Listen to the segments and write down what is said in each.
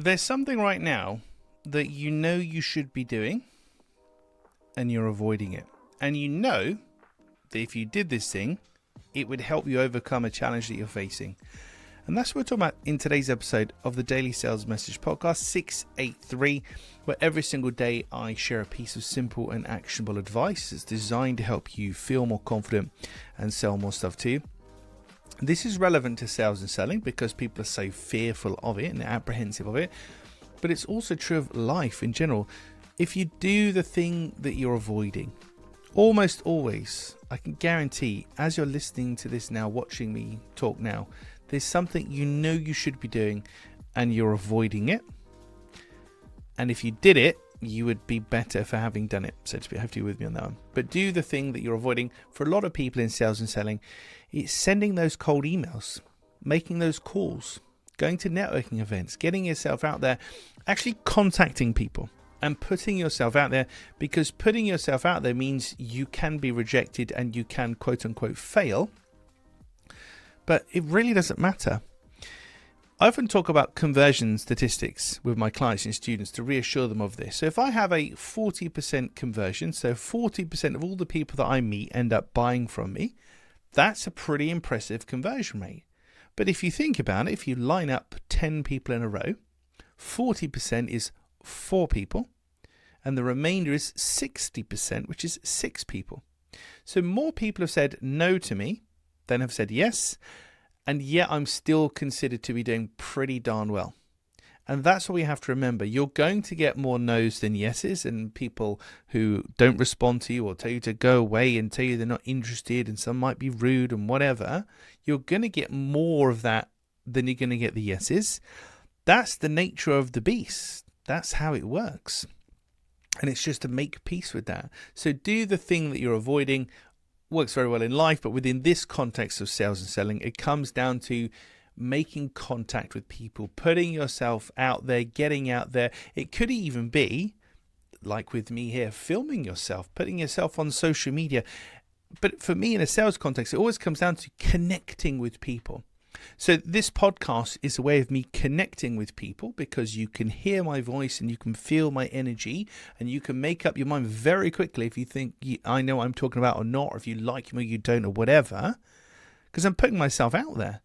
There's something right now that you know you should be doing and you're avoiding it. And you know that if you did this thing, it would help you overcome a challenge that you're facing. And that's what we're talking about in today's episode of the Daily Sales Message Podcast 683, where every single day I share a piece of simple and actionable advice that's designed to help you feel more confident and sell more stuff to you. This is relevant to sales and selling because people are so fearful of it and apprehensive of it, but it's also true of life in general. If you do the thing that you're avoiding, almost always, I can guarantee, as you're listening to this now, watching me talk now, there's something you know you should be doing and you're avoiding it. And if you did it, you would be better for having done it, so to speak. Hopefully you're with me on that one. But do the thing that you're avoiding. For a lot of people in sales and selling, it's sending those cold emails, making those calls, going to networking events, getting yourself out there, actually contacting people and putting yourself out there, because putting yourself out there means you can be rejected and you can quote unquote fail, but it really doesn't matter. I often talk about conversion statistics with my clients and students to reassure them of this. So if I have a 40% conversion, so 40% of all the people that I meet end up buying from me, that's a pretty impressive conversion rate. But if you think about it, if you line up 10 people in a row, 40% is 4 people, and the remainder is 60%, which is 6 people. So more people have said no to me than have said yes, and yet I'm still considered to be doing pretty darn well. And that's what we have to remember. You're going to get more no's than yeses, and people who don't respond to you or tell you to go away and tell you they're not interested, and some might be rude and whatever. You're going to get more of that than you're going to get the yeses. That's the nature of the beast. That's how it works. And it's just to make peace with that. So do the thing that you're avoiding. Works very well in life, but within this context of sales and selling, it comes down to making contact with people, putting yourself out there, getting out there. It could even be, like with me here, filming yourself, putting yourself on social media. But for me, in a sales context, it always comes down to connecting with people. So this podcast is a way of me connecting with people, because you can hear my voice and you can feel my energy, and you can make up your mind very quickly if you think I know what I'm talking about or not, or if you like me or you don't, or whatever, because I'm putting myself out there.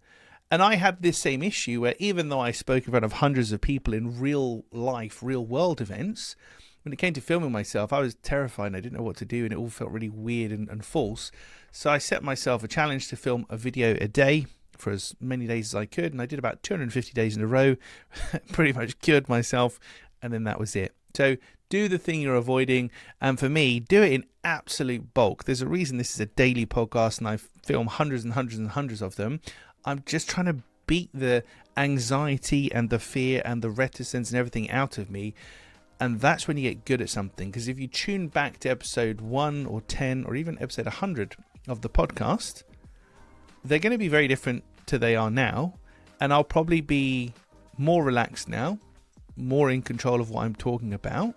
And I had this same issue where, even though I spoke in front of hundreds of people in real life, real world events, when it came to filming myself, I was terrified and I didn't know what to do, and it all felt really weird and false. So I set myself a challenge to film a video a day for as many days as I could, and I did about 250 days in a row, pretty much cured myself, and then that was it. So do the thing you're avoiding, and for me, do it in absolute bulk. There's a reason this is a daily podcast and I film hundreds and hundreds and hundreds of them. I'm just trying to beat the anxiety and the fear and the reticence and everything out of me. And that's when you get good at something, because if you tune back to episode 1 or 10 or even episode 100 of the podcast, they're going to be very different to they are now, and I'll probably be more relaxed now, more in control of what I'm talking about,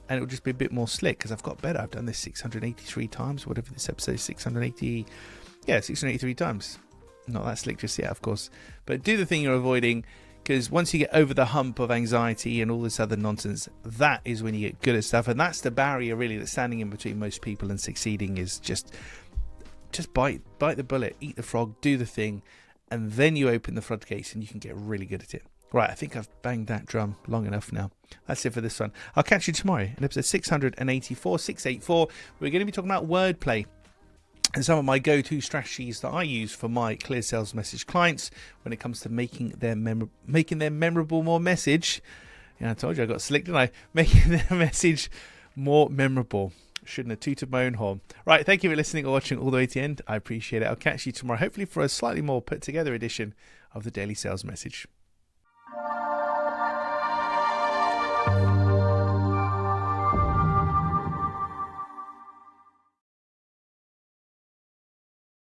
and it'll just be a bit more slick because I've got better. I've done this 683 times, whatever this episode is, 683 times. Not that slick just yet, of course, but do the thing you're avoiding, because once you get over the hump of anxiety and all this other nonsense, that is when you get good at stuff, and that's the barrier really that's standing in between most people and succeeding. Is just bite the bullet, eat the frog, do the thing, and then you open the floodgates and you can get really good at it. Right, I think I've banged that drum long enough now. That's it for this one. I'll catch you tomorrow in episode 684. We're going to be talking about wordplay and some of my go-to strategies that I use for my clear sales message clients when it comes to making their memorable more message. Yeah, I told you I got slick, didn't I? Making their message more memorable. Shouldn't have tooted my own horn. Right, thank you for listening or watching all the way to the end. I appreciate it. I'll catch you tomorrow, hopefully for a slightly more put together edition of the Daily Sales Message.